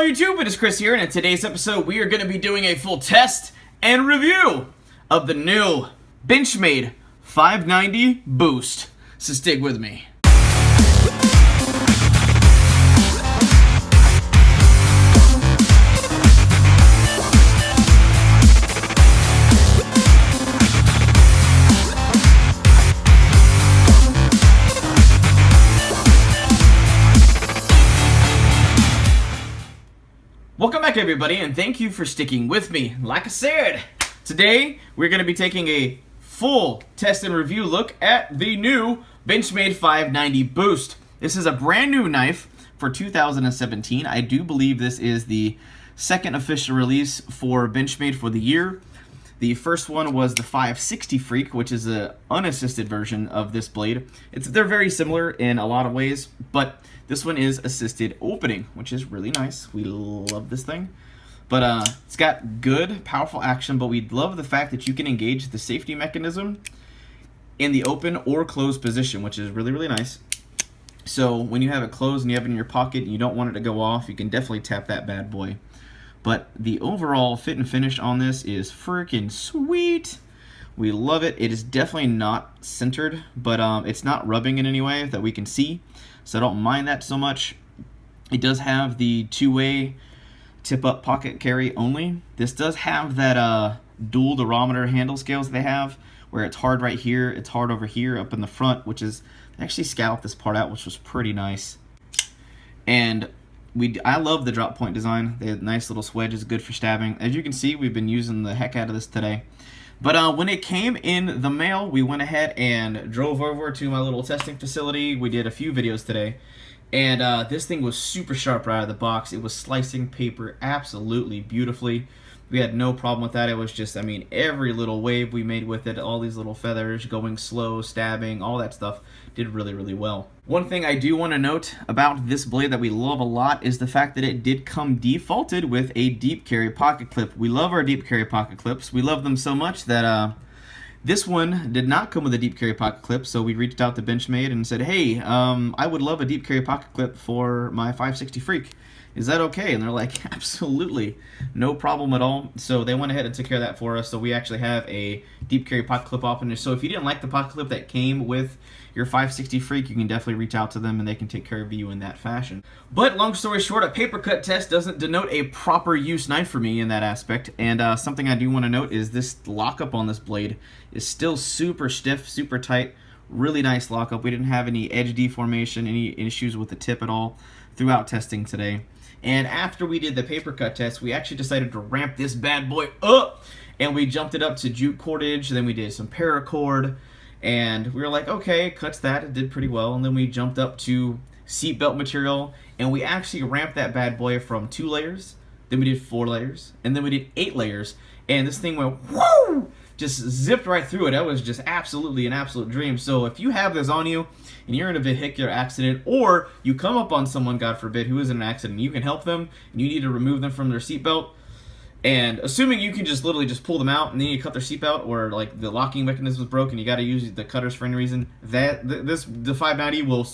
Hello YouTube, it is Chris here, and in today's episode we are going to be doing a full test and review of the new Benchmade 590 Boost. So stick with me. Welcome back everybody, and thank you for sticking with me. Like I said, today we're going to be taking a full test and review look at the new Benchmade 590 Boost. This is a brand new knife for 2017. I do believe this is the second official release for Benchmade for the year. The first one was the 560 Freek, which is an unassisted version of this blade. They're very similar in a lot of ways, but this one is assisted opening, which is really nice. We love this thing. But it's got good, powerful action, but we love the fact that you can engage the safety mechanism in the open or closed position, which is really, really nice. So when you have it closed and you have it in your pocket and you don't want it to go off, you can definitely tap that bad boy. But the overall fit and finish on this is freaking sweet. We love it. It is definitely not centered, but it's not rubbing in any way that we can see, so I don't mind that so much. It does have the two-way tip-up pocket carry only. This does have that dual durometer handle scales they have, where it's hard right here, it's hard over here up in the front, which is actually scalloped this part out, which was pretty nice. And I love the drop point design. They have nice little swedges, good for stabbing. As you can see, we've been using the heck out of this today. But when it came in the mail, we went ahead and drove over to my little testing facility. We did a few videos today, and this thing was super sharp right out of the box. It was slicing paper absolutely beautifully. We had no problem with that. It was just, I mean, every little wave we made with it, all these little feathers, going slow, stabbing, all that stuff did really, really well. One thing I do want to note about this blade that we love a lot is the fact that it did come defaulted with a deep carry pocket clip. We love our deep carry pocket clips. We love them so much that this one did not come with a deep carry pocket clip, so we reached out to Benchmade and said, hey, I would love a deep carry pocket clip for my 560 Freek. Is that okay? And they're like, absolutely, no problem at all. So they went ahead and took care of that for us. So we actually have a deep carry pocket clip opener. So if you didn't like the pocket clip that came with your 560 Freek, you can definitely reach out to them and they can take care of you in that fashion. But long story short, a paper cut test doesn't denote a proper use knife for me in that aspect. And something I do want to note is this lockup on this blade is still super stiff, super tight, really nice lockup. We didn't have any edge deformation, any issues with the tip at all throughout testing today. And after we did the paper cut test, we actually decided to ramp this bad boy up, and we jumped it up to jute cordage. Then we did some paracord, and we were like, okay, cuts that, it did pretty well. And then we jumped up to seatbelt material, and we actually ramped that bad boy from 2 layers, then we did 4 layers, and then we did 8 layers, and this thing went whoo, just zipped right through it. That was just absolutely an absolute dream. So if you have this on you and you're in a vehicular accident, or you come up on someone, God forbid, who is in an accident, you can help them and you need to remove them from their seatbelt, and assuming you can just literally just pull them out and then you cut their seatbelt, or like the locking mechanism is broken, you got to use the cutters for any reason, the 590 will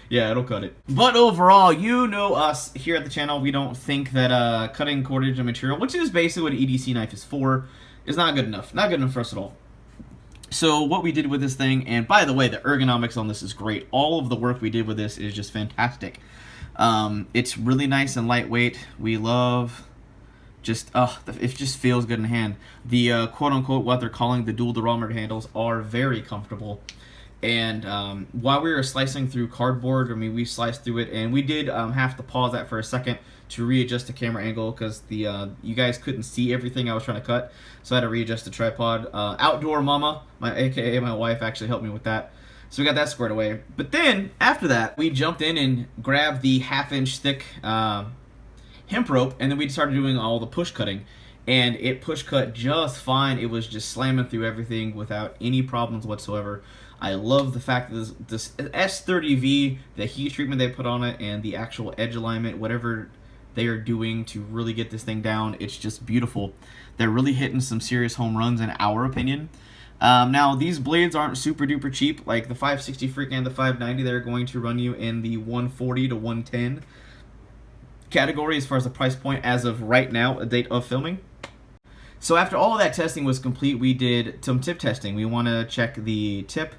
yeah, it'll cut it. But overall, you know us here at the channel, we don't think that cutting cordage and material, which is basically what an EDC knife is for, is not good enough. Not good enough for us at all. So what we did with this thing, and by the way, the ergonomics on this is great. All of the work we did with this is just fantastic. It's really nice and lightweight. We love just, it just feels good in hand. The quote-unquote, what they're calling the dual durometer handles are very comfortable. And while we were slicing through cardboard, I mean, we sliced through it, and we did have to pause that for a second to readjust the camera angle, because the you guys couldn't see everything I was trying to cut, so I had to readjust the tripod. Outdoor Mama, aka my wife, actually helped me with that, so we got that squared away. But then after that, we jumped in and grabbed the 1/2-inch thick hemp rope, and then we started doing all the push cutting, and it push cut just fine. It was just slamming through everything without any problems whatsoever. I love the fact that this S30V, the heat treatment they put on it, and the actual edge alignment, whatever they are doing to really get this thing down, it's just beautiful. They're really hitting some serious home runs in our opinion. Now, these blades aren't super duper cheap. Like the 560 Freek and the 590, they're going to run you in the 140 to 110 category as far as the price point as of right now, a date of filming. So after all of that testing was complete, we did some tip testing. We want to check the tip.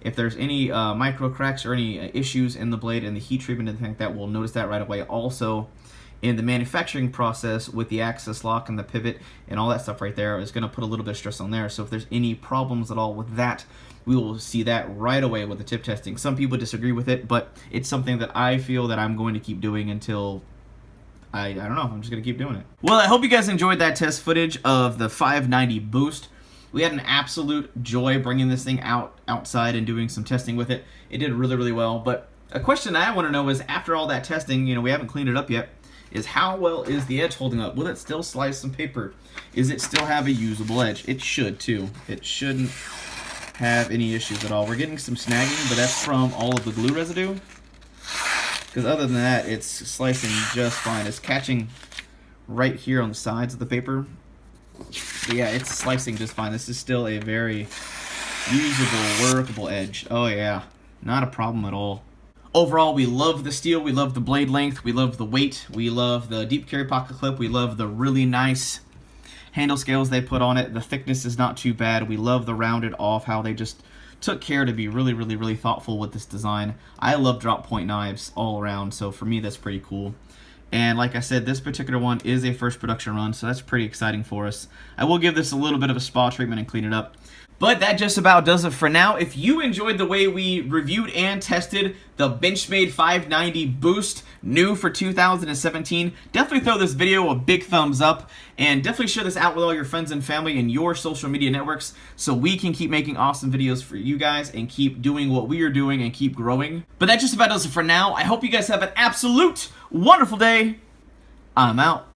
If there's any micro cracks or any issues in the blade and the heat treatment and anything like that, we'll notice that right away. Also, in the manufacturing process with the axis lock and the pivot and all that stuff right there is going to put a little bit of stress on there. So if there's any problems at all with that, we will see that right away with the tip testing. Some people disagree with it, but it's something that I feel that I'm going to keep doing until I don't know, I'm just going to keep doing it. Well, I hope you guys enjoyed that test footage of the 590 Boost. We had an absolute joy bringing this thing outside and doing some testing with it. It did really, really well. But a question I want to know is, after all that testing, you know, we haven't cleaned it up yet, is how well is the edge holding up? Will it still slice some paper? Is it still have a usable edge? It should too. It shouldn't have any issues at all. We're getting some snagging, but that's from all of the glue residue. Because other than that, it's slicing just fine. It's catching right here on the sides of the paper. But yeah, it's slicing just fine. This is still a very usable, workable edge. Oh yeah, not a problem at all. Overall, we love the steel, we love the blade length, we love the weight, we love the deep carry pocket clip, we love the really nice handle scales they put on it. The thickness is not too bad. We love the rounded off, how they just took care to be really, really, really thoughtful with this design. I love drop point knives all around, so for me that's pretty cool. And like I said, this particular one is a first production run, so that's pretty exciting for us. I will give this a little bit of a spa treatment and clean it up. But that just about does it for now. If you enjoyed the way we reviewed and tested the Benchmade 590 Boost, new for 2017, definitely throw this video a big thumbs up, and definitely share this out with all your friends and family and your social media networks so we can keep making awesome videos for you guys and keep doing what we are doing and keep growing. But that just about does it for now. I hope you guys have an absolute wonderful day. I'm out.